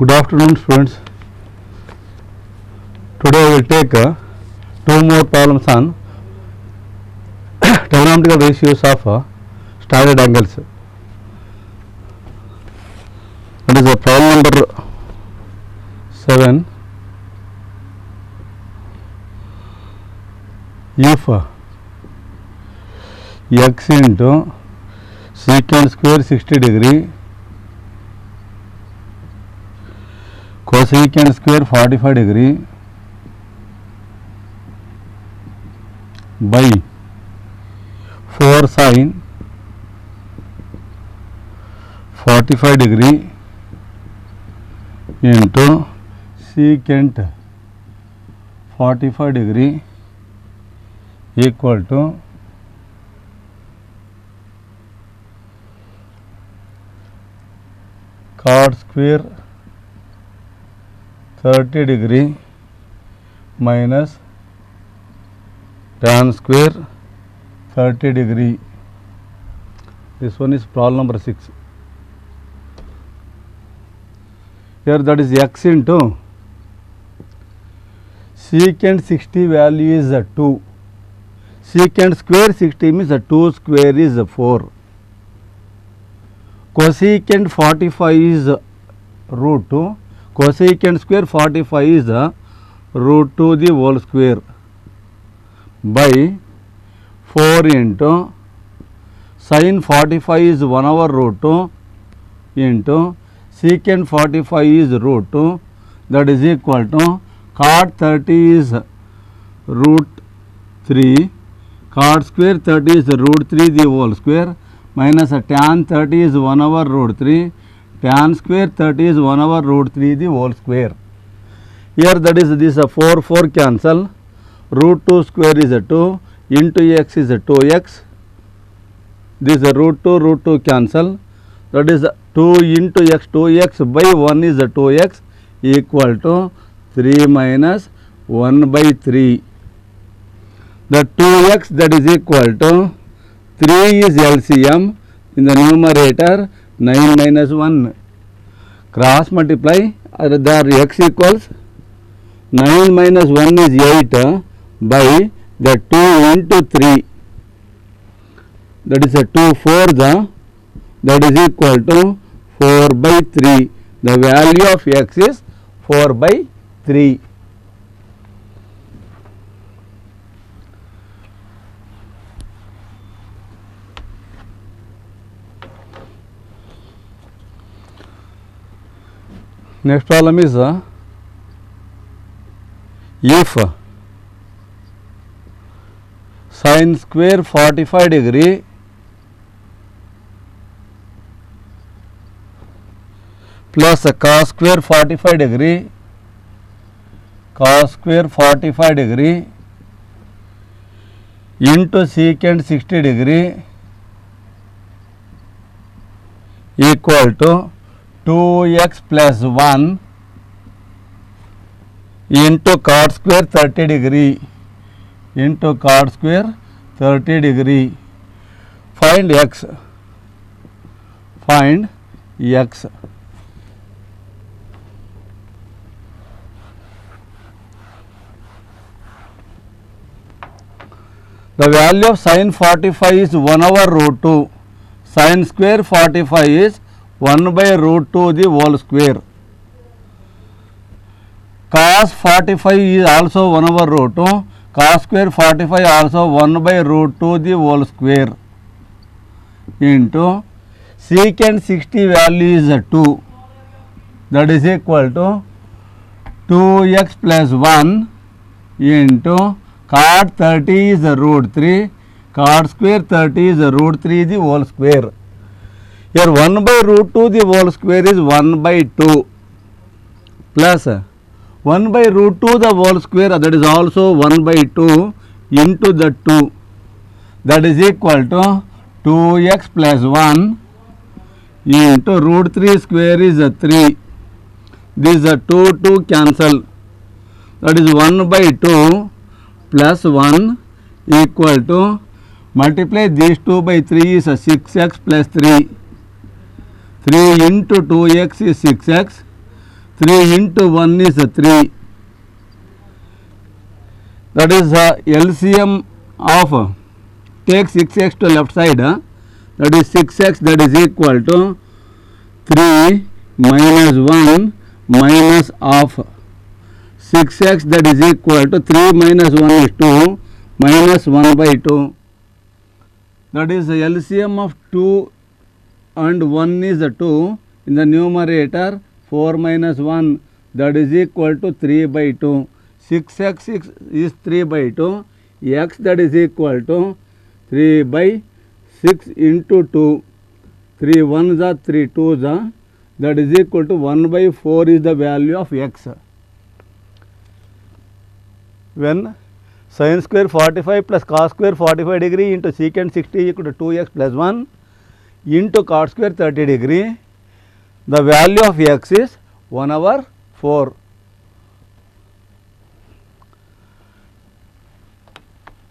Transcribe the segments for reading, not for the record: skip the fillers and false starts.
Good afternoon, students. Today I will take two more problems on trigonometrical ratios of standard angles. That is problem number 7. If x into secant square 60 degree, cosecant square 45 degree by 4 sin 45 degree into secant 45 degree equal to cot square 30 degree minus tan square 30 degree. This one is problem number 6. Here that is x into secant 60 value is 2. Secant square 60 means 2 square is 4. Cosecant 45 is root 2. Cosecant square 45 is root 2 the whole square by 4 into sin 45 is 1 over root 2 into secant 45 is root 2, that is equal to cot 30 is root 3, cot square 30 is root 3 the whole square minus tan 30 is 1 over root 3, tan square 30 is 1 over root 3 the whole square. Here that is this 4 cancel, root 2 square is 2 into x is 2x, this root 2 cancel, that is 2 into x, 2x by 1 is 2x equal to 3 minus 1 by 3. The 2x that is equal to 3 is LCM in the numerator 9 minus 1. Cross multiply, there x equals 9 minus 1 is 8 by the 2 into 3, that is a 2 4th, that is equal to 4 by 3. The value of x is 4 by 3. Next problem is if sin square 45 degree plus cos square 45 degree, cos square 45 degree into secant 60 degree equal to 2x plus 1 into cot square 30 degree into cot square 30 degree. Find x. Find x. The value of sin 45 is 1 over root 2. Sin square 45 is 1 by root 2 the whole square. Cos 45 is also 1 over root 2. Cos square 45 also 1 by root 2 the whole square into secant 60 value is 2, that is equal to 2x plus 1 into cot 30 is root 3, cot square 30 is root 3 the whole square. Here 1 by root 2 the whole square is 1 by 2 plus 1 by root 2 the whole square, that is also 1 by 2 into the 2, that is equal to 2x plus 1 into root 3 square is 3. This 2 cancel, that is 1 by 2 plus 1 equal to multiply these 2 by 3 is 6x plus 3. 3 into 2x is 6x. 3 into 1 is 3. That is LCM of, take 6x to left side, that is 6x, that is equal to 3 minus 1 minus half. 6x, that is equal to 3 minus 1 is 2 minus 1 by 2. That is the LCM of 2 and 1 is 2. In the numerator 4 minus 1, that is equal to 3 by 2. 6x is 3 by 2. X, that is equal to 3 by 6 into 2. 3 1s are 3 2s are, that is equal to 1 by 4 is the value of x. When sin square 45 plus cos square 45 degree into secant 60 equal to 2x plus 1 into cot square 30 degree, the value of x is 1/4.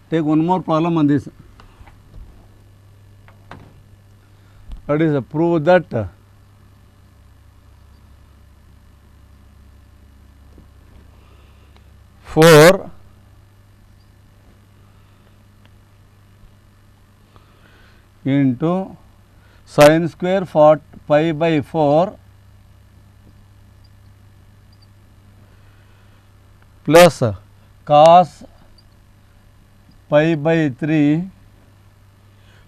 Take one more problem on this. That is prove that four into sin square pi by 4 plus cos pi by 3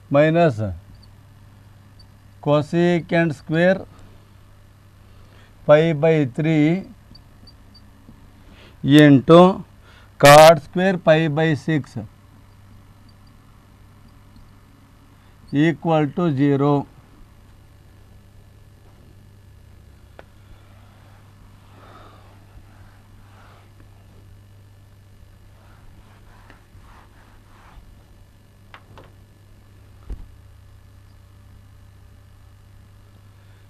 minus cosecant square pi by 3 into cot square pi by 6 equal to 0.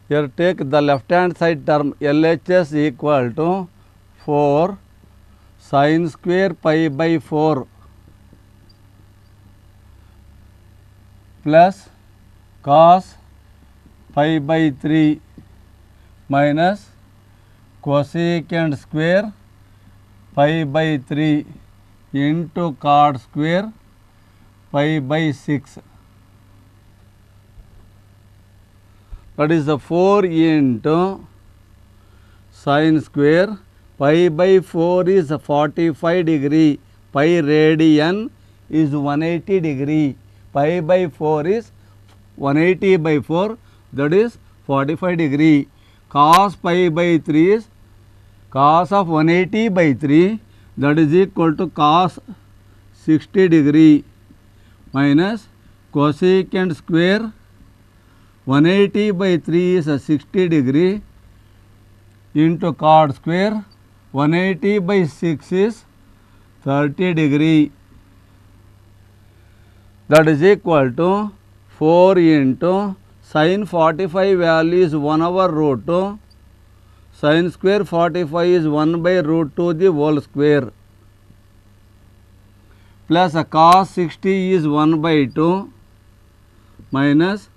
Here take the left hand side term LHS equal to 4 sin square pi by 4 plus cos pi by 3 minus cosecant square pi by 3 into cot square pi by 6. That is the 4 into sin square pi by 4 is 45 degree, pi radian is 180 degree, pi by 4 is 180 by 4, that is 45 degree. Cos pi by 3 is cos of 180 by 3, that is equal to cos 60 degree minus cosecant square 180 by 3 is 60 degree into cot square 180 by 6 is 30 degree, that is equal to 4 into sin 45 value is 1/√2, sin square 45 is 1/√2 the whole square plus cos 60 is 1/2 minus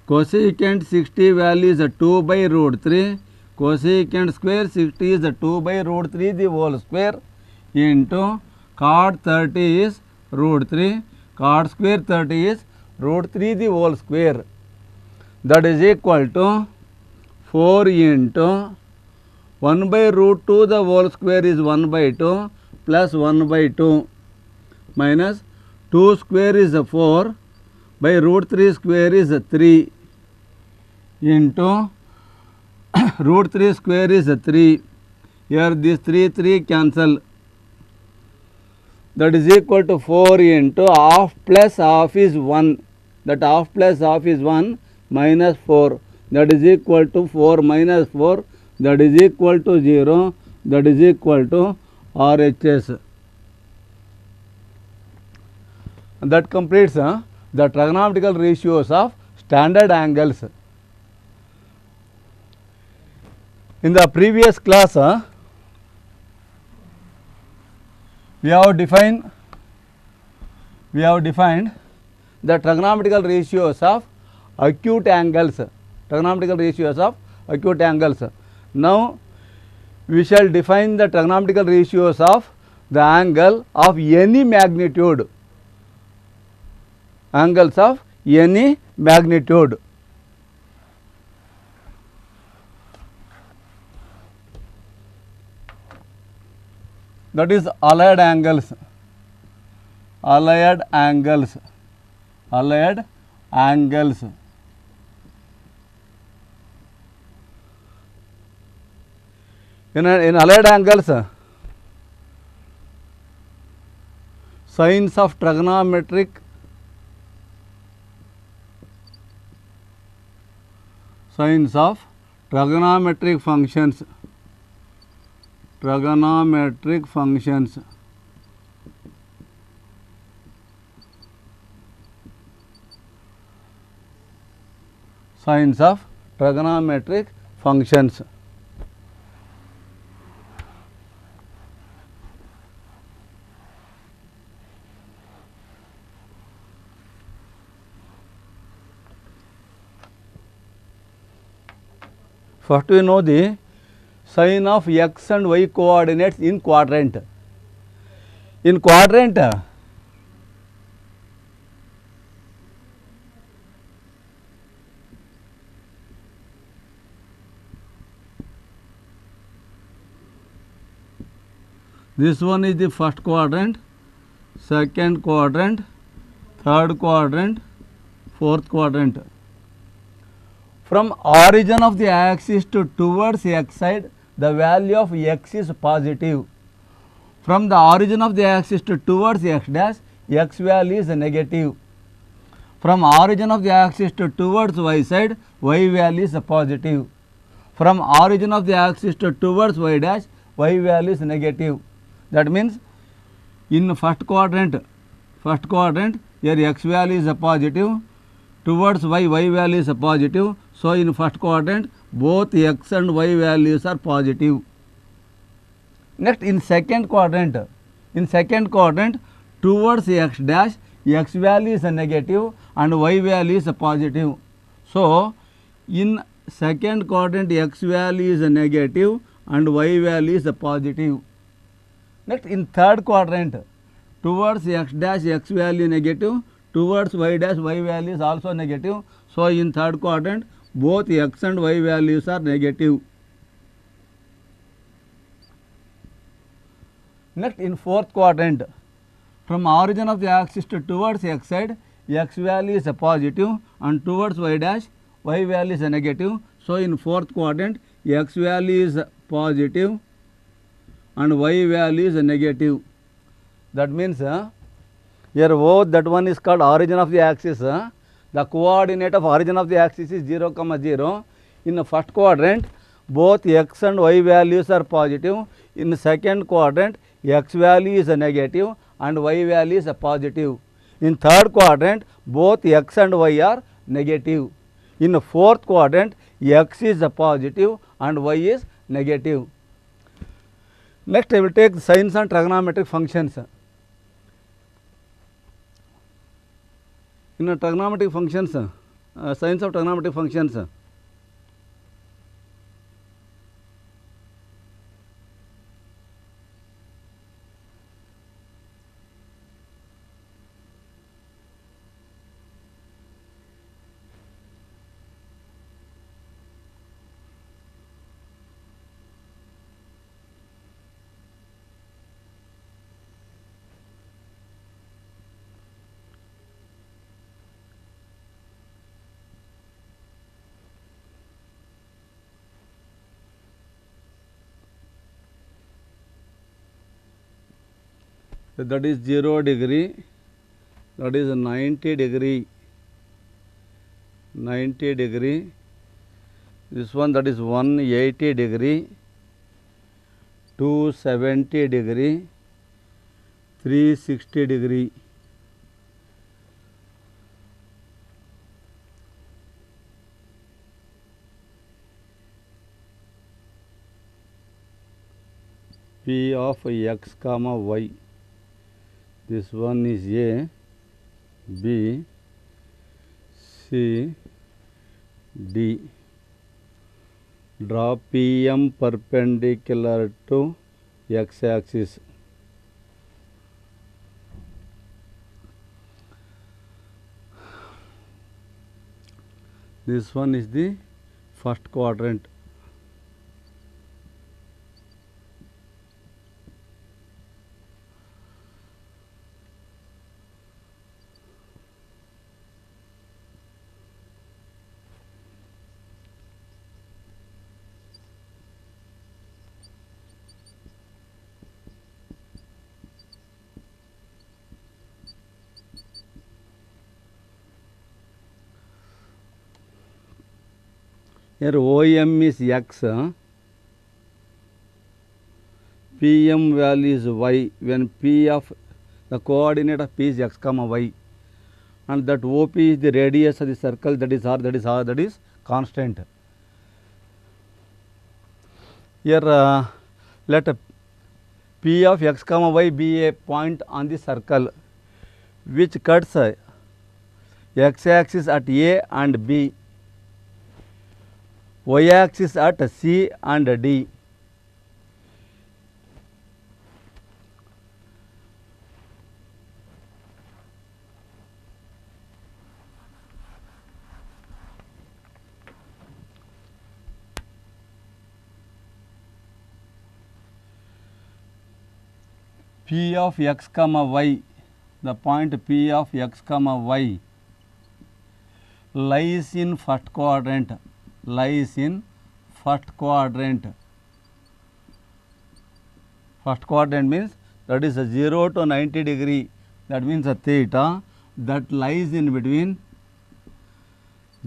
cosecant 60 value is 2/√3, cosecant square 60 is 2/√3 the whole square into cot 30 is √3, cot square 30 is √3 the whole square, that is equal to 4 into 1/√2 the whole square is 1/2 plus 1/2 minus 2 square is 4 by √3 square is 3 into √3 square is 3. Here this 3 cancel, that is equal to 4 into half plus half is 1, that half plus half is 1 minus 4, that is equal to 4 minus 4, that is equal to 0, that is equal to RHS. And that completes the trigonometrical ratios of standard angles. In the previous class, we have defined the trigonometrical ratios of acute angles. Trigonometrical ratios of acute angles. Now we shall define the trigonometrical ratios of the angle of any magnitude, angles of any magnitude. That is allied angles, allied angles, allied angles. In allied angles, signs of trigonometric functions, trigonometric functions. Signs of trigonometric functions. First we know the sign of x and y coordinates in quadrant. In quadrant, this one is the first quadrant, second quadrant, third quadrant, fourth quadrant. From origin of the axis to towards x side, the value of x is positive. From the origin of the axis to towards x dash, x value is negative. From origin of the axis to towards y side, y value is positive. From origin of the axis to towards y dash, y value is negative. That means in first quadrant, here x value is positive, towards y value is positive. So in first quadrant, both x and y values are positive. Next, in second quadrant, towards x dash, x value is negative and y value is positive. So in second quadrant, x value is negative and y value is positive. Next, in third quadrant, towards x dash, x value negative, towards y dash, y value is also negative. So in third quadrant, both x and y values are negative. Next, in fourth quadrant, from origin of the axis to towards x side, x value is positive and towards y dash, y value is negative. So in fourth quadrant, x value is positive and y value is negative. That means here both, that one is called origin of the axis. The coordinate of origin of the axis is 0, 0. In the first quadrant, both x and y values are positive. In the second quadrant, x value is negative and y value is positive. In third quadrant, both x and y are negative. In the fourth quadrant, x is positive and y is negative. Next, I will take signs and trigonometric functions. In trigonometric functions, signs of trigonometric functions. That is 0 degree, that is 90 degree, 90 degree. This one, that is 180 degree, 270 degree, 360 degree. P of x comma y. This one is A, B, C, D. Draw PM perpendicular to x-axis. This one is the first quadrant. Here OM is x, PM value is y, when P of the coordinate of P is x comma y, and that OP is the radius of the circle, that is R, that is constant. Here let P of x comma y be a point on the circle which cuts x axis at A and B, y axis at C and D. P of x comma y, the point P of x comma y lies in first quadrant, lies in first quadrant. First quadrant means that is a 0 to 90 degree, that means a theta that lies in between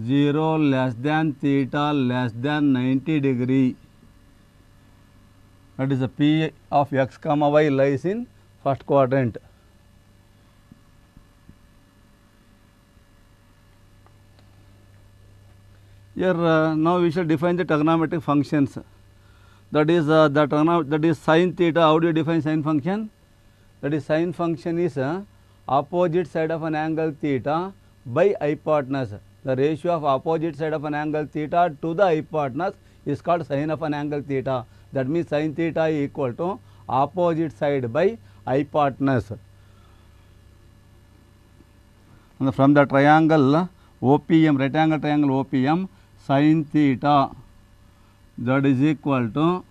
0 less than theta less than 90 degree. That is a P of x comma y lies in first quadrant. Here now we shall define the trigonometric functions. That is that is sin theta. How do you define sin function? That is sin function is opposite side of an angle theta by hypotenuse. The ratio of opposite side of an angle theta to the hypotenuse is called sin of an angle theta. That means sin theta is equal to opposite side by hypotenuse. And from the triangle OPM, right angle triangle OPM, sin theta, that is equal to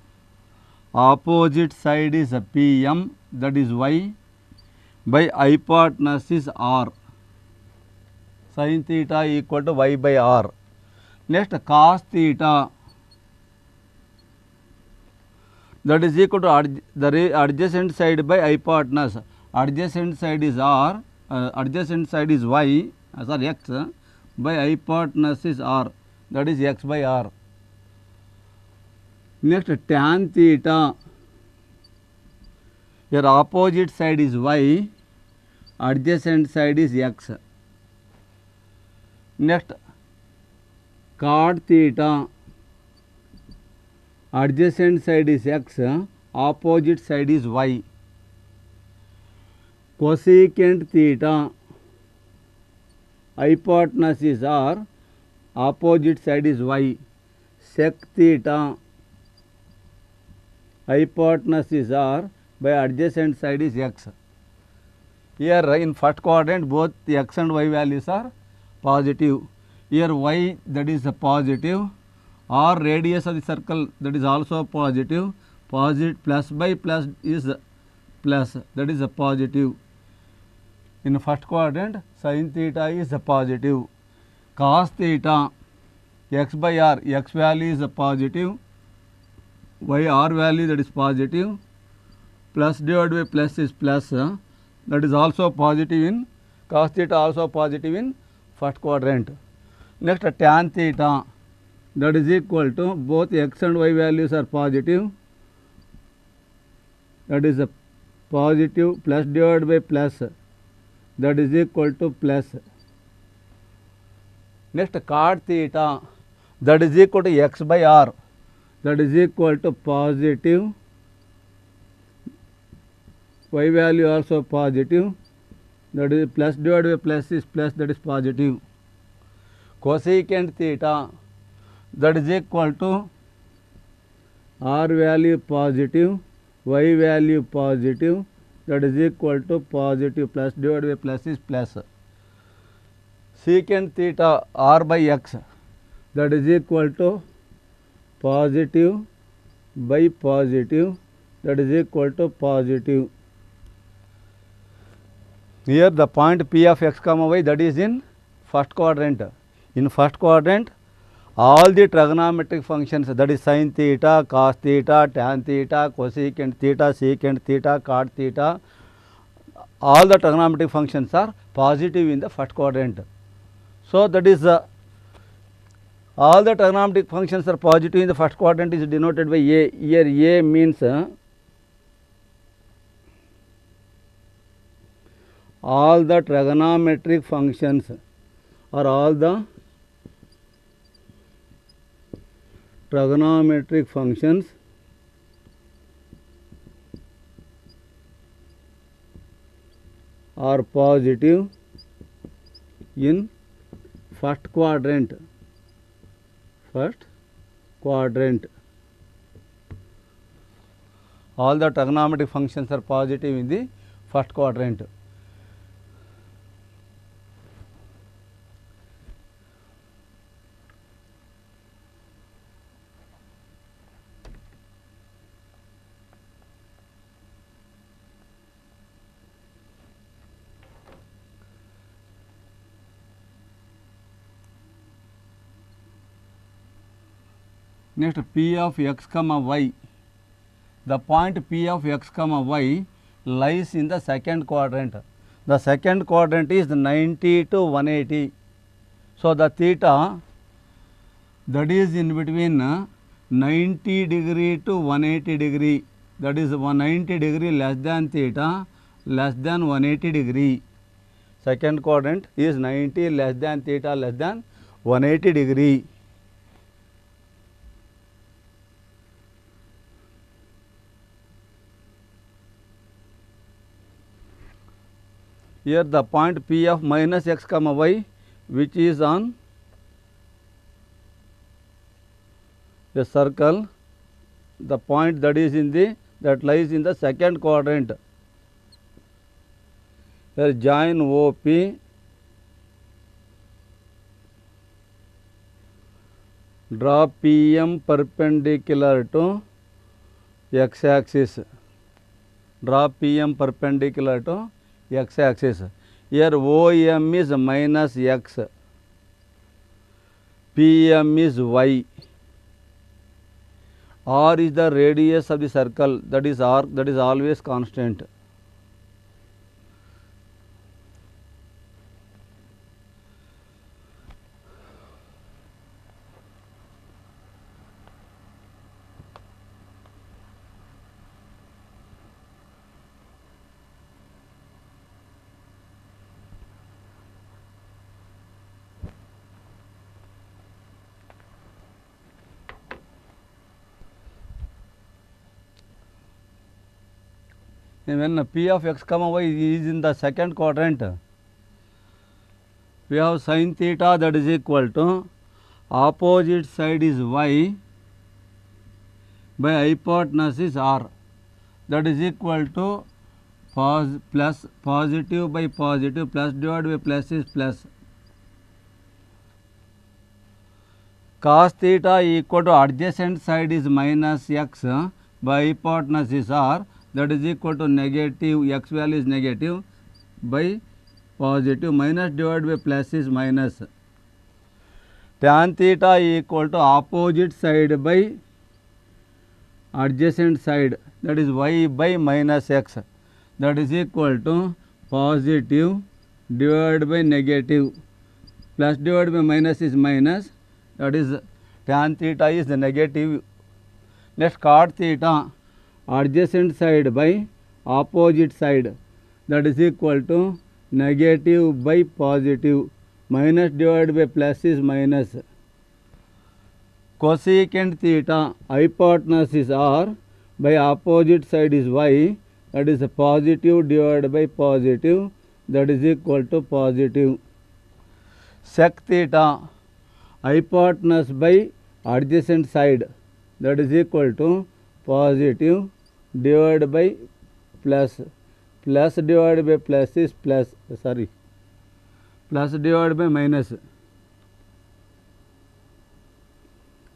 opposite side is PM, that is y, by hypotenuse is r. Sin theta equal to y by r. Next cos theta, that is equal to the adjacent side by hypotenuse. Adjacent side is r, adjacent side is y, sorry x, by hypotenuse is r, that is x by r. Next tan theta, your opposite side is y, adjacent side is x. Next cot theta, adjacent side is x, opposite side is y. Cosecant theta, hypotenuse is r, opposite side is y. Sec theta, hypotenuse is r, by adjacent side is x. Here in first quadrant both the x and y values are positive. Here y, that is a positive, r radius of the circle, that is also positive. Positive plus by plus is plus, that is a positive. In first quadrant sin theta is a positive. Cos theta, x by r, x value is a positive, y r value, that is positive, plus divided by plus is plus, that is also positive in cos theta, also positive in first quadrant. Next tan theta, that is equal to both x and y values are positive, that is a positive, plus divided by plus, that is equal to plus. Next cot theta, that is equal to x by r, that is equal to positive, y value also positive, that is plus divided by plus is plus, that is positive. Cosecant theta, that is equal to r value positive, y value positive, that is equal to positive plus divided by plus is plus. Secant theta r by x, that is equal to positive by positive, that is equal to positive. Here the point P of x comma y, that is in first quadrant. In first quadrant, all the trigonometric functions, that is sin theta, cos theta, tan theta, cosecant theta, secant theta, cot theta, all the trigonometric functions are positive in the first quadrant. So that is all the trigonometric functions are positive in the first quadrant is denoted by A. Here A means all the trigonometric functions or all the trigonometric functions are positive in first quadrant. First quadrant. All the trigonometric functions are positive in the first quadrant. Next, P of x comma y. The point P of x comma y lies in the second quadrant. The second quadrant is 90 to 180. So the theta that is in between 90 degree to 180 degree, that is 190 degree less than theta less than 180 degree. Second quadrant is 90 less than theta less than 180 degree. Here the point P of minus x comma y, which is on a circle, the point that is in the, that lies in the second quadrant. Here join OP, draw PM perpendicular to x axis. Draw PM perpendicular to x axis. Here OM is minus x, PM is y, r is the radius of the circle, that is r, that is always constant. And when P of x comma y is in the second quadrant, we have sin theta, that is equal to opposite side is y by hypotenuse is r, that is equal to plus positive by positive plus divided by plus is plus. Cos theta equal to adjacent side is minus x by hypotenuse is r, that is equal to negative, x value is negative by positive, minus divided by plus is minus. Tan theta equal to opposite side by adjacent side, that is y by minus x, that is equal to positive divided by negative, plus divided by minus is minus, that is tan theta is the negative. Next, cot theta, adjacent side by opposite side, that is equal to negative by positive, minus divided by plus is minus. Cosecant theta, hypotenuse is r by opposite side is y, that is positive divided by positive, that is equal to positive. Sec theta, hypotenuse by adjacent side, that is equal to positive divided by plus, plus divided by plus is plus, sorry, plus divided by minus,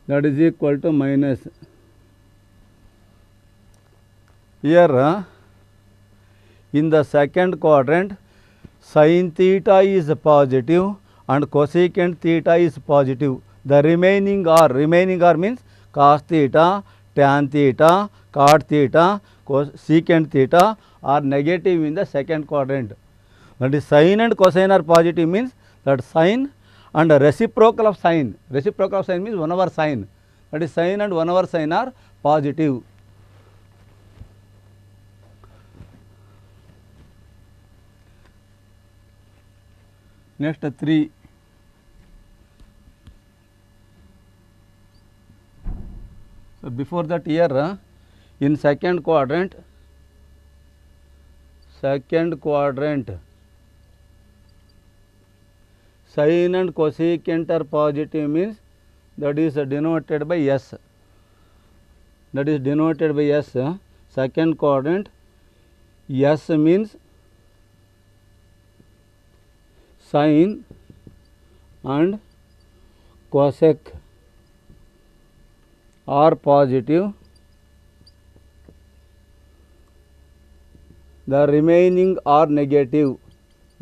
that is equal to minus. Here in the second quadrant, sin theta is positive and cosecant theta is positive. The remaining are means cos theta, tan theta, cot theta, secant theta are negative in the second quadrant. That is sine and cosine are positive means that sine and reciprocal of sine. Reciprocal of sine means 1 over sine. That is sine and 1 over sine are positive. Next 3. So before that here in second quadrant sine and cosecant are positive means that is denoted by S. That is denoted by S. Second quadrant, S means sine and cosec are positive. The remaining are negative.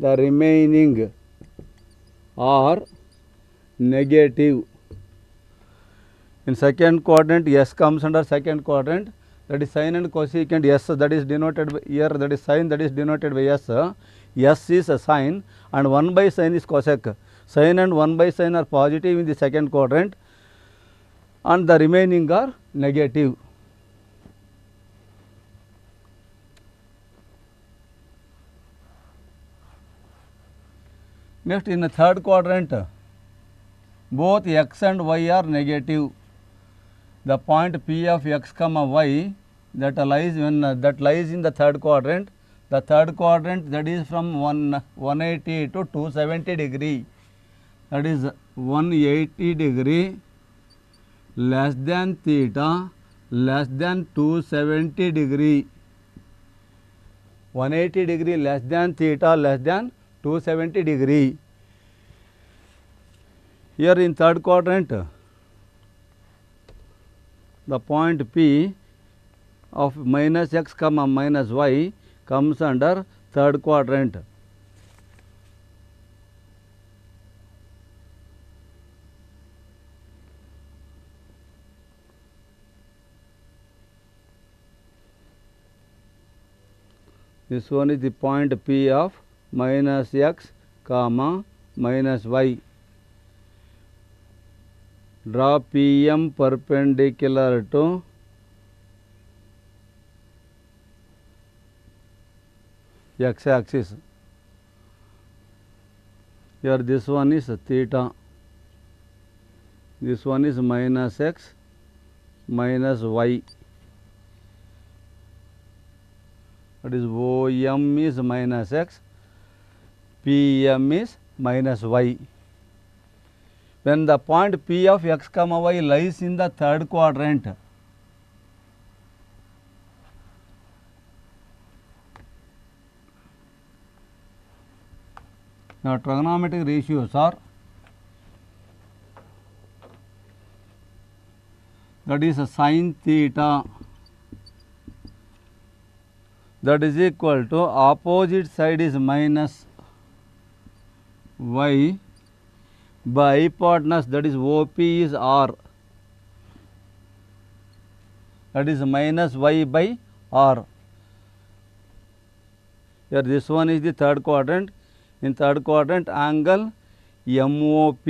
The remaining are negative. In second quadrant, S comes under second quadrant. That is sine and cosecant S, that is denoted by here, that is sine, that is denoted by S. S is a sine and 1 by sine is cosec. Sine and 1 by sine are positive in the second quadrant and the remaining are negative. Next in the third quadrant, both x and y are negative. The point P of x comma y that lies in the third quadrant. The third quadrant, that is from 180 to 270 degree. That is 180 degree less than theta less than 270 degree. 180 degree less than theta less than 270 degree. Here in third quadrant, the point P of minus x comma minus y comes under third quadrant. This one is the point P of minus x comma minus y. Draw PM perpendicular to x axis. Here this one is theta, this one is minus x minus y. That is OM is minus x, PM is minus y. When the point P of x comma y lies in the third quadrant, now trigonometric ratios are, that is a sin theta, that is equal to opposite side is minus y by hypotenuse, that is OP is R, that is minus y by R. Here this one is the third quadrant. In third quadrant, angle MOP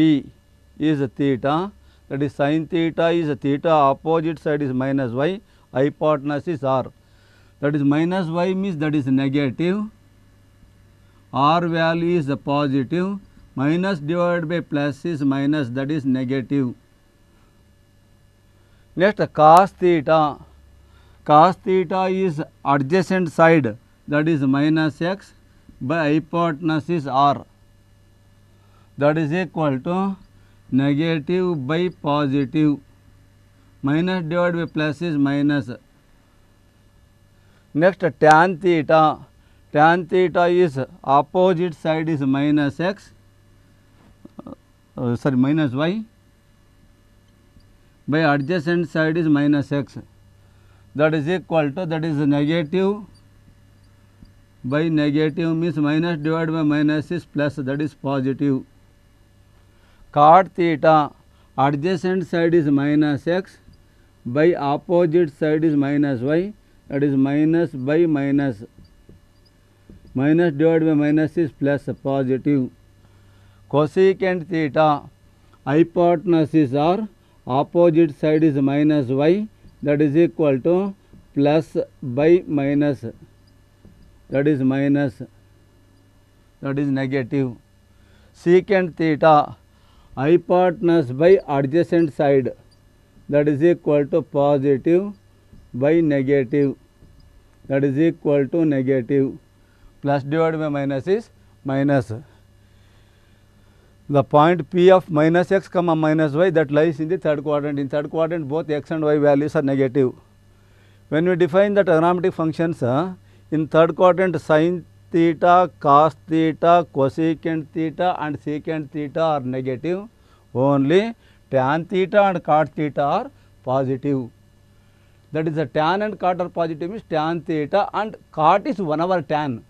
is theta, that is sin theta is theta, opposite side is minus y, hypotenuse is R. That is minus y means that is negative, R value is positive, minus divided by plus is minus, that is negative. Next cos theta. Cos theta is adjacent side, that is minus x by hypotenuse is R, that is equal to negative by positive, minus divided by plus is minus, Next, tan theta. Tan theta is opposite side is minus x, minus y, by adjacent side is minus x. That is equal to, that is negative by negative means minus divided by minus is plus, that is positive. Cot theta, adjacent side is minus x, by opposite side is minus y, that is minus by minus. Minus divided by minus is plus, positive. Cosecant theta, hypotenuse are opposite side is minus y, that is equal to plus by minus, that is minus, that is negative. Secant theta, hypotenuse by adjacent side, that is equal to positive by negative, that is equal to negative. Plus divided by minus is minus. The point P of minus x comma minus y, that lies in the third quadrant. In third quadrant both x and y values are negative. When we define the trigonometric functions, in third quadrant sin theta, cos theta, cosecant theta and secant theta are negative. Only tan theta and cot theta are positive. That is, the tan and cot are positive means tan theta and cot is 1 over tan.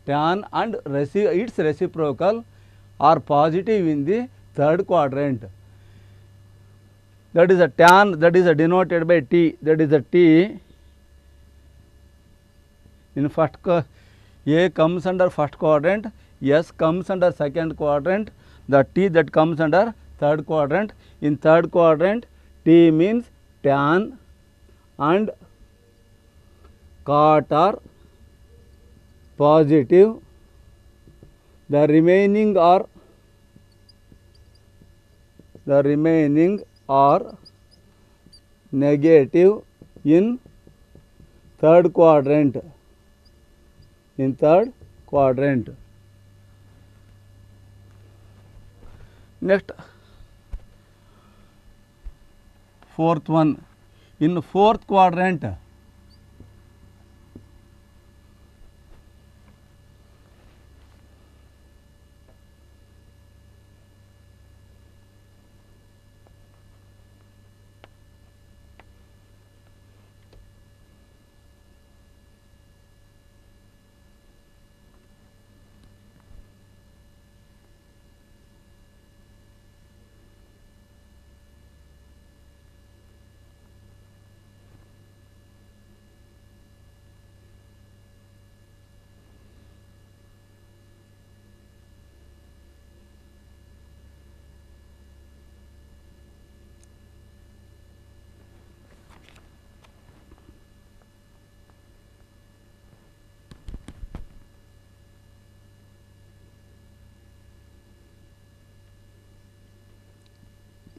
Tan and its reciprocal are positive in the third quadrant. That is a tan, that is denoted by T, that is a T in first A comes under first quadrant, S comes under second quadrant, the T that comes under third quadrant. In third quadrant T means tan and cot are positive, the remaining are negative in third quadrant. In third quadrant. Next, fourth one. In fourth quadrant,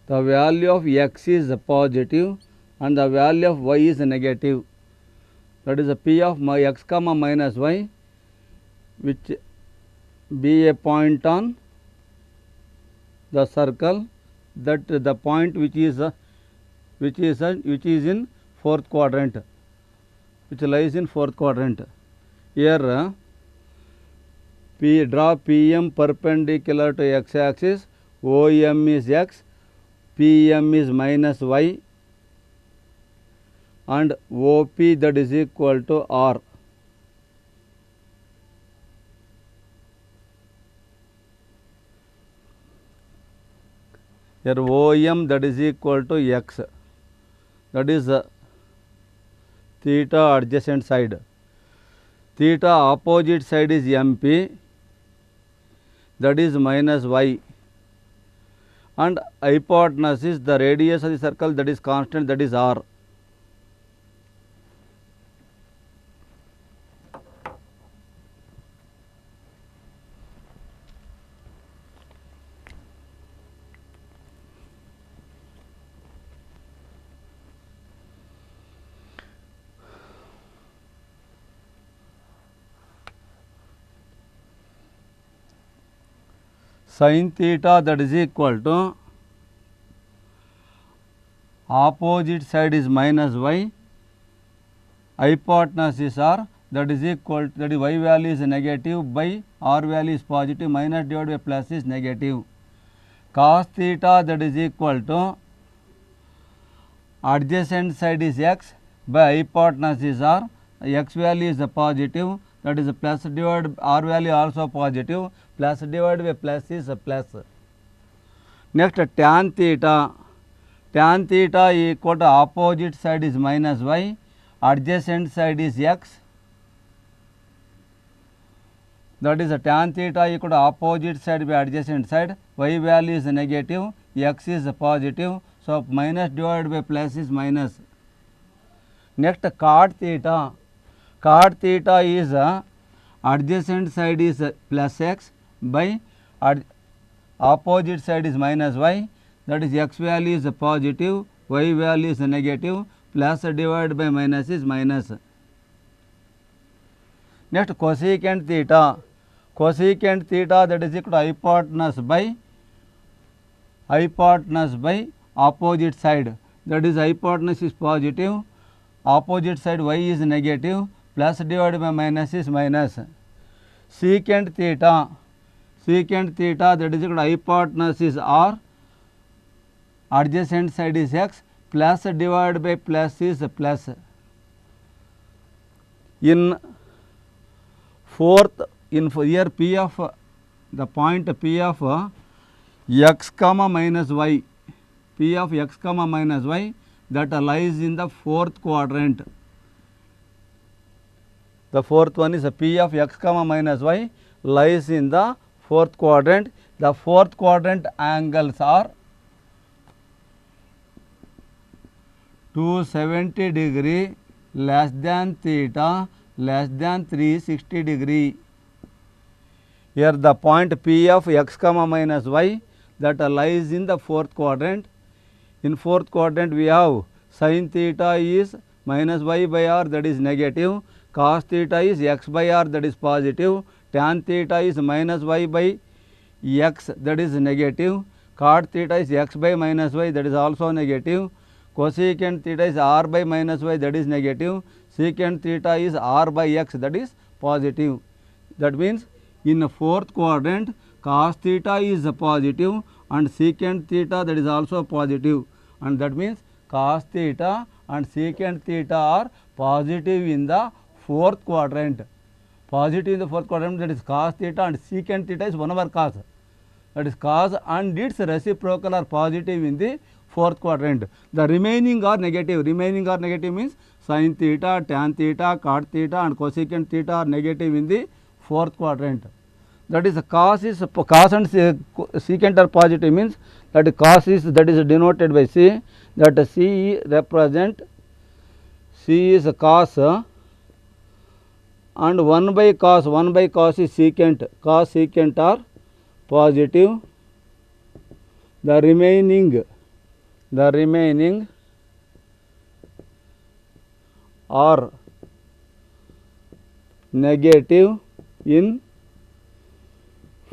the value of x is positive and the value of y is negative. That is, the P of x comma minus y, which be a point on the circle, that the point which is in fourth quadrant, which lies in fourth quadrant. Here draw PM perpendicular to x axis, OM is x, PM is minus y and OP that is equal to R. Here OM that is equal to x, that is theta adjacent side. Theta opposite side is MP, that is minus y, and hypotenuse is the radius of the circle, that is constant, that is R. Sin theta that is equal to opposite side is minus y, hypotenuse r, that is equal, that is y value is negative by r value is positive, minus divided by plus is negative. Cos theta, that is equal to adjacent side is x by hypotenuse is r, x value is positive, that is plus divided, r value also positive, plus divided by plus is plus. Next, tan theta equal to opposite side is minus y, adjacent side is x, that is tan theta equal to opposite side by adjacent side, y value is negative, x is positive, so minus divided by plus is minus. Next, cot theta is adjacent side is plus x by opposite side is minus y, that is x value is positive, y value is negative, plus divided by minus is minus. Next, cosecant theta, that is equal to hypotenuse by opposite side, that is hypotenuse is positive, opposite side y is negative, plus divided by minus is minus. Secant theta, that is equal to hypotenuse is r, adjacent side is x, plus divided by plus is plus. In here p of the point p of x comma minus y, p of x comma minus y, that lies in the fourth quadrant. The fourth one is a p of x comma minus y lies in the fourth quadrant. The fourth quadrant angles are 270 degree, less than theta, less than 360 degree. Here the point p of x comma minus y, that lies in the fourth quadrant. In fourth quadrant we have sin theta is minus y by r, that is negative, cos theta is x by r, that is positive, tan theta is minus y by x, that is negative, cot theta is x by minus y, that is also negative, cosecant theta is r by minus y, that is negative, secant theta is r by x, that is positive. That means in the fourth quadrant cos theta is positive and secant theta, that is also positive, and that means cos theta and secant theta are positive in the fourth quadrant. Positive in the fourth quadrant, that is cos theta, and secant theta is 1 over cos, that is cos, and its reciprocal are positive in the fourth quadrant. The remaining are negative. Remaining are negative means sin theta, tan theta, cot theta and cosecant theta are negative in the fourth quadrant. That is cos and secant are positive means that cos is, that is denoted by C, that C represent, C is cos and 1 by cos is secant, cos secant are positive. The remaining are negative in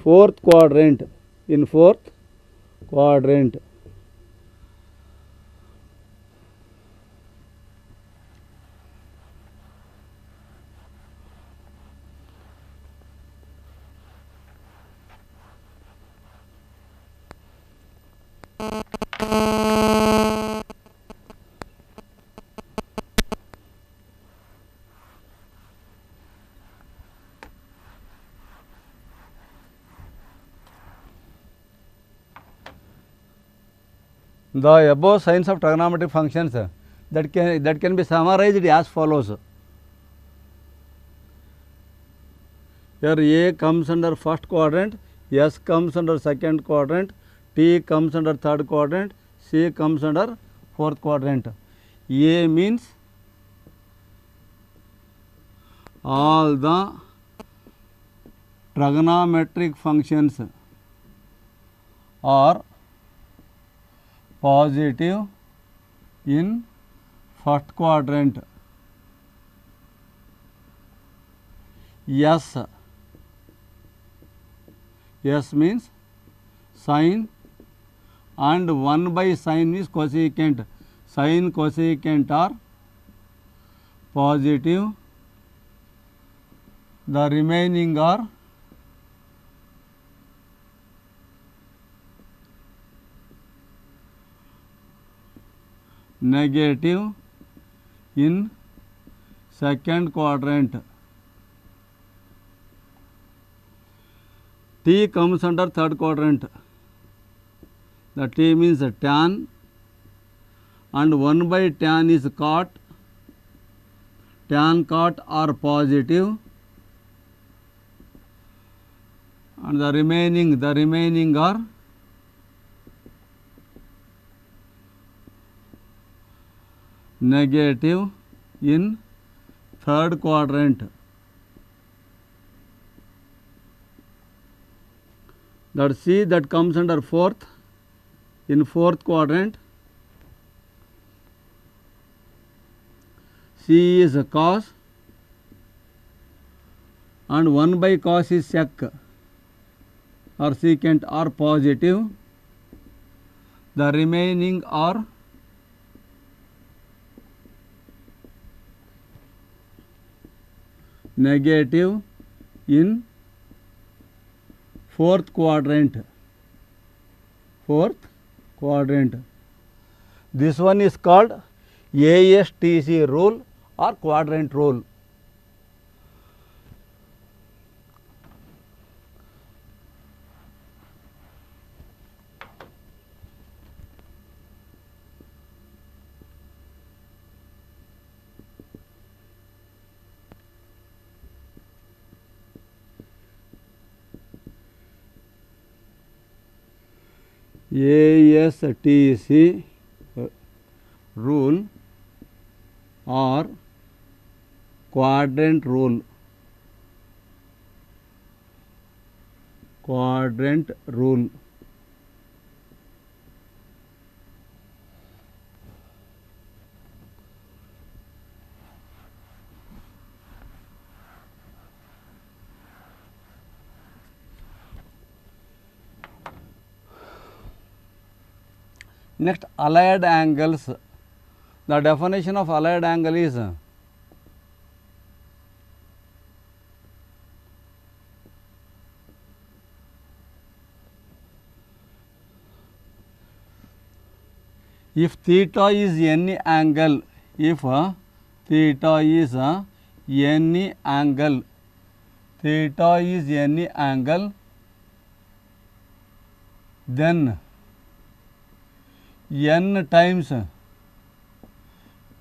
fourth quadrant. In fourth quadrant. The above signs of trigonometric functions that can be summarized as follows. Here A comes under first quadrant, S comes under second quadrant, T comes under third quadrant, C comes under fourth quadrant. A means all the trigonometric functions are positive in first quadrant. S means sin and 1 by sin is cosecant. Sin cosecant are positive, the remaining are negative in second quadrant. T comes under third quadrant. The T means tan, and 1 by tan is cot. Tan cot are positive, and the remaining are negative in third quadrant. That C that comes under fourth, in fourth quadrant. C is a cos, and 1 by cos is sec or secant are positive. The remaining are negative in fourth quadrant. This one is called ASTC rule or quadrant rule. ASTC rule or quadrant rule. Next, allied angles. The definition of allied angle is if theta is any angle, if theta is any angle, then n times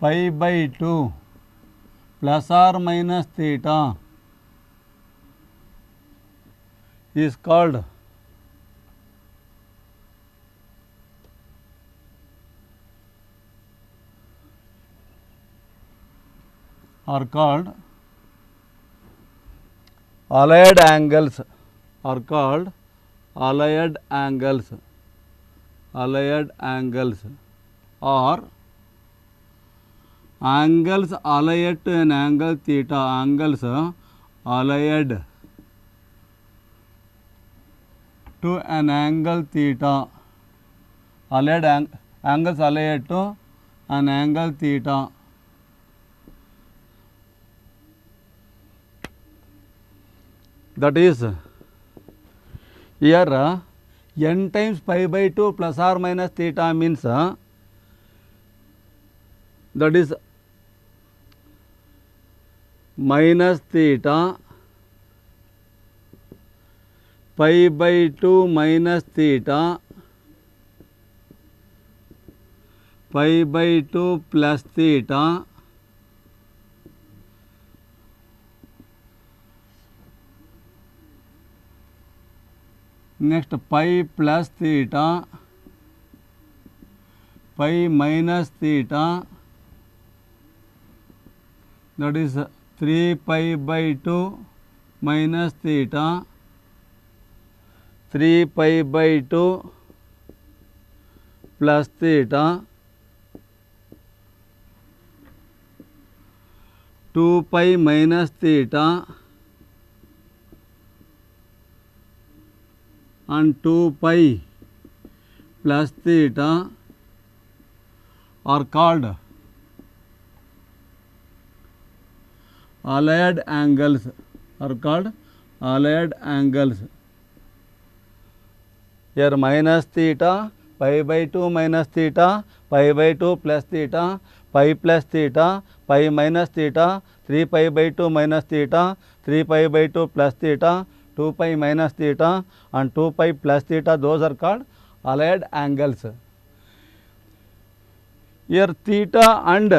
pi by 2 plus or minus theta is called allied angles, or angles allied to an angle theta, angles allied to an angle theta, angles allied to an angle theta. That is, here n times pi by 2 plus or minus theta means that is minus theta, pi by 2 minus theta, pi by 2 plus theta, next pi plus theta, pi minus theta, that is 3 pi by 2 minus theta, 3 pi by 2 plus theta, 2 pi minus theta and 2 pi plus theta are called allied angles are called allied angles. Here minus theta, pi by 2 minus theta, pi by 2 plus theta, pi plus theta, pi minus theta, 3 pi by 2 minus theta, 3 pi by 2 plus theta, 2 pi minus theta and 2 pi plus theta, those are called allied angles. Here theta and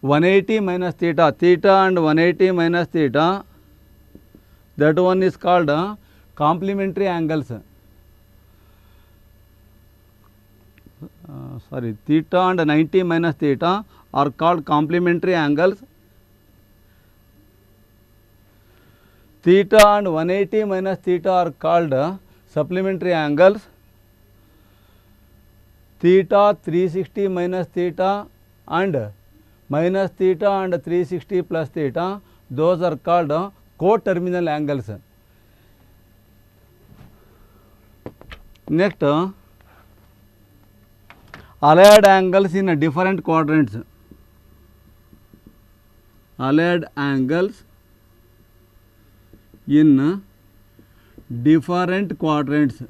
180 minus theta, theta and 180 minus theta, that one is called complementary angles. Theta and 90 minus theta are called complementary angles. Theta and 180 minus theta are called supplementary angles. Theta 360 minus theta and minus theta and 360 plus theta, those are called co-terminal angles. Next, allied angles in different quadrants. Allied angles in different quadrants.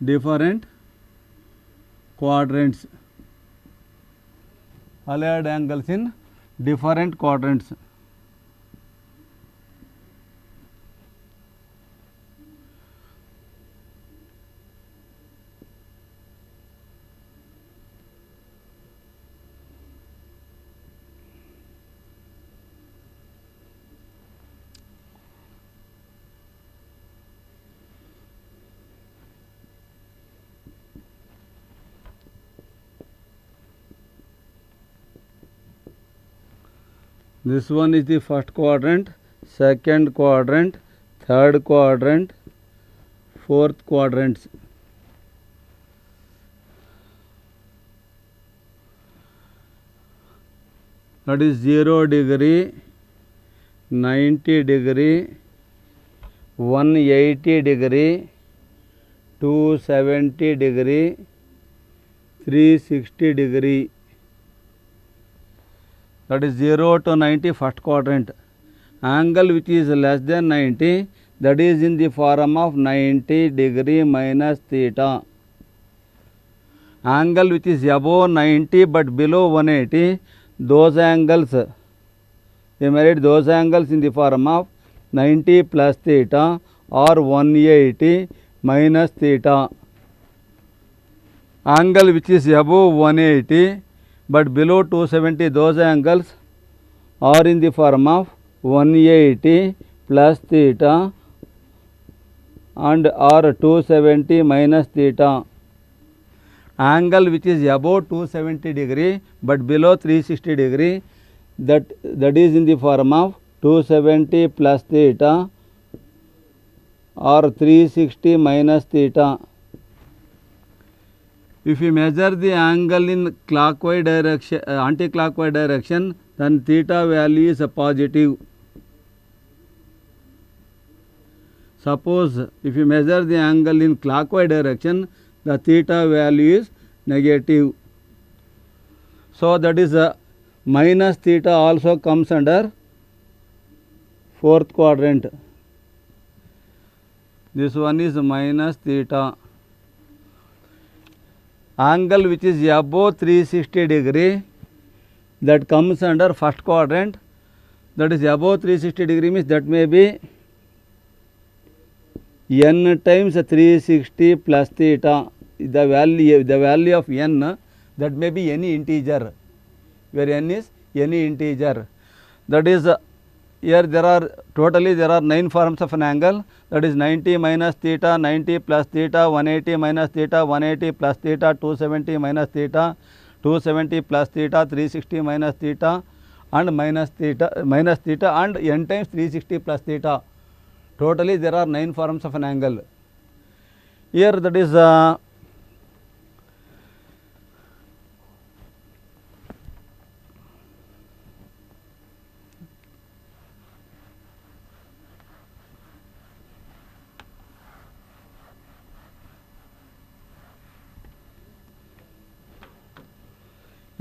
Different quadrants. Allied angles in different quadrants. This one is the first quadrant, second quadrant, third quadrant, fourth quadrant. That is 0 degree, 90 degree, 180 degree, 270 degree, 360 degree. That is 0 to 90 first quadrant. Angle which is less than 90, that is in the form of 90 degree minus theta. Angle which is above 90 but below 180, those angles, they married those angles in the form of 90 plus theta or 180 minus theta. Angle which is above 180 but below 270, those angles are in the form of 180 plus theta and or 270 minus theta. Angle which is above 270 degree but below 360 degree, that is in the form of 270 plus theta or 360 minus theta. If you measure the angle in clockwise direction, anti-clockwise direction, then theta value is positive. Suppose if you measure the angle in clockwise direction, the theta value is negative. So that is minus theta also comes under fourth quadrant. This one is minus theta. Angle which is above 360 degree, that comes under first quadrant. That is above 360 degree means that may be n times 360 plus theta. The value of n, that may be any integer, where n is any integer. That is here there are totally 9 forms of an angle, that is 90 minus theta, 90 plus theta, 180 minus theta, 180 plus theta, 270 minus theta, 270 plus theta, 360 minus theta and minus theta and n times 360 plus theta. Totally there are 9 forms of an angle. Here that is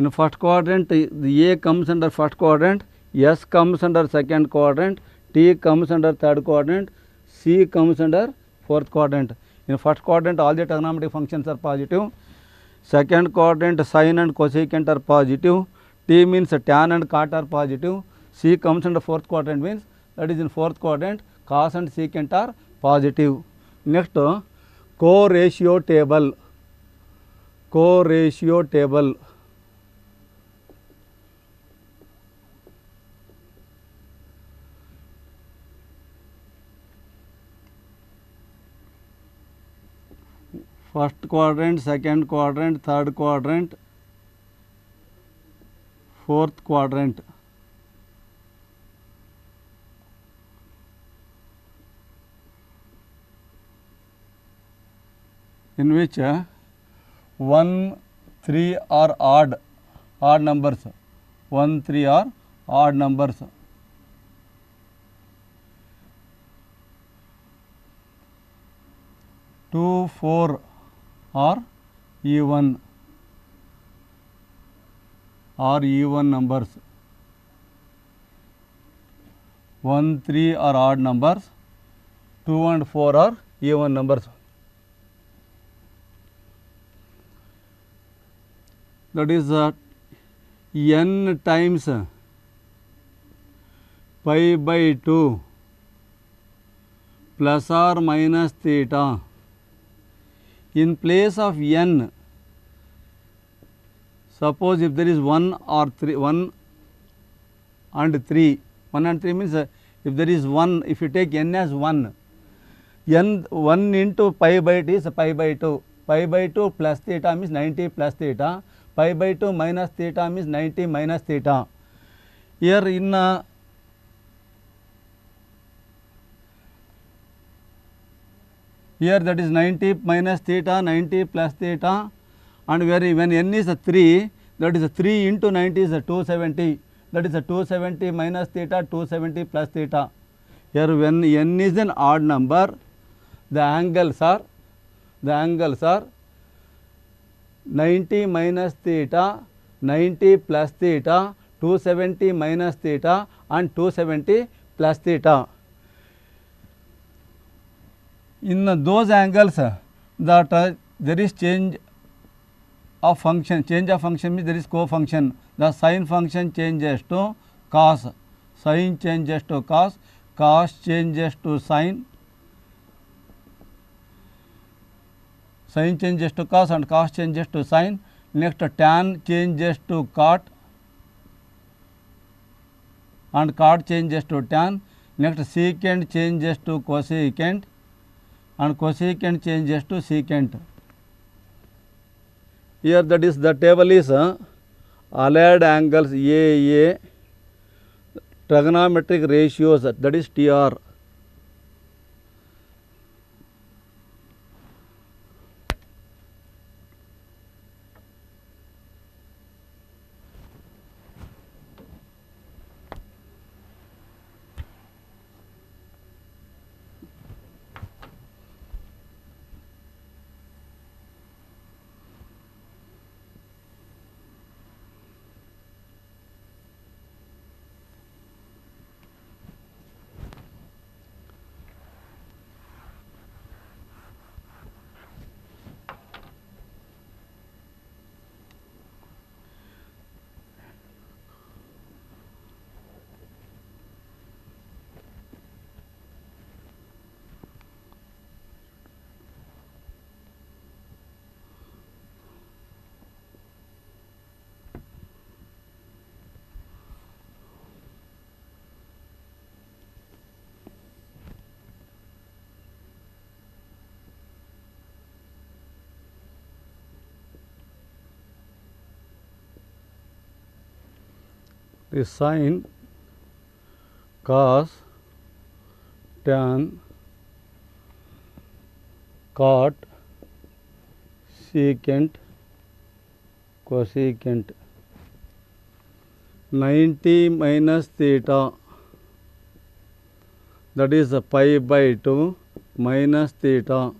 In first quadrant, the A comes under first quadrant, S comes under second quadrant, T comes under third quadrant, C comes under fourth quadrant. In first quadrant, all the trigonometric functions are positive. Second quadrant, sine and cosecant are positive. T means tan and cot are positive. C comes under fourth quadrant, means that is in fourth quadrant, cos and secant are positive. Next, co-ratio table. Co-ratio table. First quadrant, second quadrant, third quadrant, fourth quadrant. In which 1, 3 are odd numbers. 1, 3 are odd numbers. 2, 4 are even numbers. 1, 3 are odd numbers. 2 and 4 are even numbers. That is n times pi by 2 plus or minus theta. In place of n, suppose if there is 1 or 3, 1 and 3, 1 and 3 means if there is 1, if you take n as 1, n 1 into pi by 2 is pi by 2. Pi by 2 plus theta means 90 plus theta. Pi by 2 minus theta means 90 minus theta. Here in here that is 90 minus theta, 90 plus theta, and where when n is 3, that is 3 into 90 is 270, that is 270 minus theta, 270 plus theta. Here when n is an odd number, the angles are 90 minus theta, 90 plus theta, 270 minus theta and 270 plus theta. In those angles that there is change of function. Change of function means there is co-function. The sine function changes to cos, sine changes to cos, cos changes to sine, sine changes to cos and cos changes to sine. Next, tan changes to cot and cot changes to tan. Next, secant changes to cosecant and cosecant changes to secant. Here that is the table is allied angles AA, trigonometric ratios, that is TR. Is sine, cos, tan, cot, secant, cosecant. 90 minus theta, that is pi by 2 minus theta.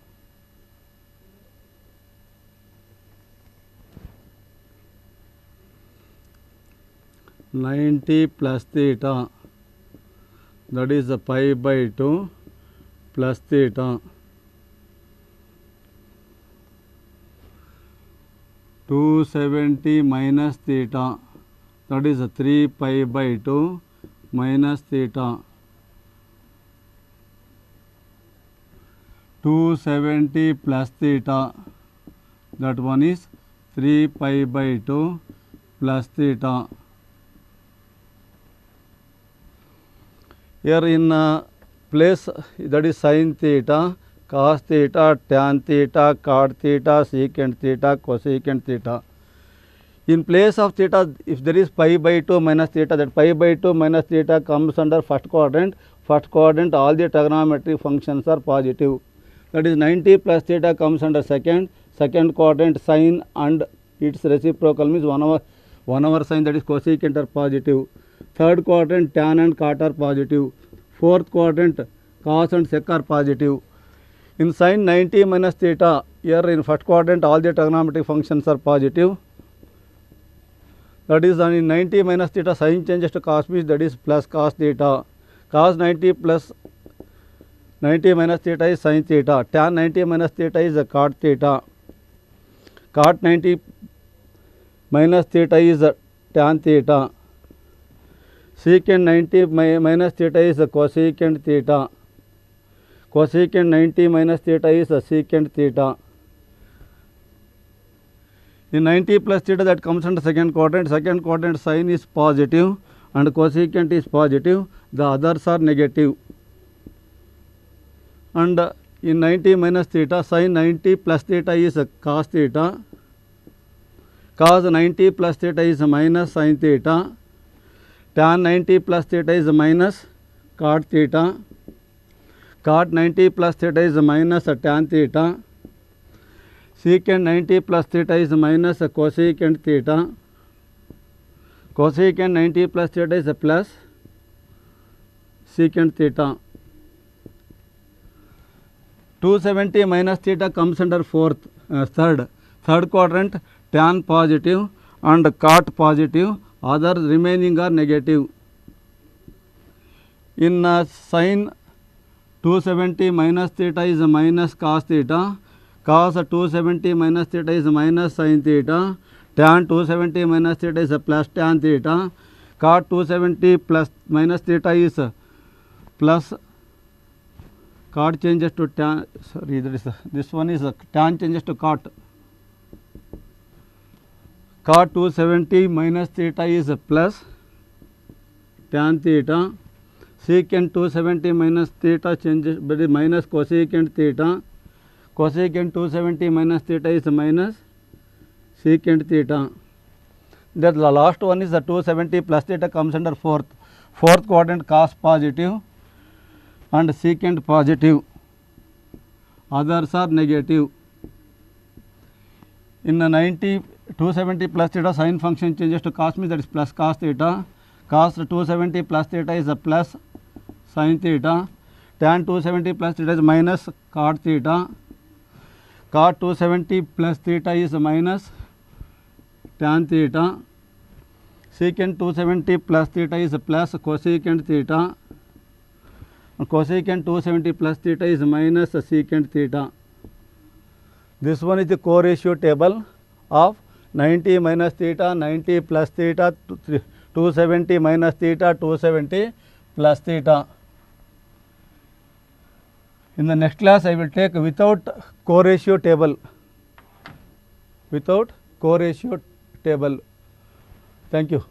90 plus theta, that is the pi by 2 plus theta. 270 minus theta, that is 3 pi by 2 minus theta. 270 plus theta, that one is 3 pi by 2 plus theta. Here in place, that is sin theta, cos theta, tan theta, cot theta, secant theta, cosecant theta. In place of theta, if there is pi by 2 minus theta, that pi by 2 minus theta comes under first quadrant. First quadrant, all the trigonometric functions are positive. That is 90 plus theta comes under second. Second quadrant, sin and its reciprocal means 1 over sin, that is cosecant, are positive. Third quadrant, tan and cot are positive. Fourth quadrant, cos and sec are positive. In sin 90 minus theta, here in first quadrant all the trigonometric functions are positive. That is, in 90 minus theta, sin changes to cos means that is plus cos theta. Cos 90 plus 90 minus theta is sin theta. Tan 90 minus theta is cot theta. Cot 90 minus theta is tan theta. Secant 90 minus theta is cosecant theta. Cosecant 90 minus theta is secant theta. In 90 plus theta, that comes under second quadrant. Second quadrant, sin is positive and cosecant is positive. The others are negative. And in 90 minus theta, sin 90 plus theta is cos theta. Cos 90 plus theta is minus sin theta. Tan 90 plus theta is minus cot theta. Cot 90 plus theta is minus tan theta. Secant 90 plus theta is minus cosecant theta. Cosecant 90 plus theta is plus secant theta. 270 minus theta comes under third quadrant, tan positive and cot positive, other remaining are negative. In sin 270 minus theta is minus cos theta, cos 270 minus theta is minus sin theta, tan 270 minus theta is plus tan theta, cot 270 plus minus theta is plus, cot changes to tan, sorry, this one is tan changes to cot. Cot 270 minus theta is plus tan theta. Secant 270 minus theta changes, but minus cosecant theta. Cosecant 270 minus theta is minus secant theta. Then the last one is the 270 plus theta comes under fourth quadrant, cos positive and secant positive. Others are negative. In the 270 plus theta, sin function changes to cos means that is plus cos theta. Cos 270 plus theta is a plus sin theta. Tan 270 plus theta is minus cot theta. Cot 270 plus theta is minus tan theta. Secant 270 plus theta is plus cosecant theta. Cosecant 270 plus theta is minus secant theta. This one is the co-ratio table of 90 minus theta, 90 plus theta, 270 minus theta, 270 plus theta. In the next class, I will take without co-ratio table. Without co-ratio table. Thank you.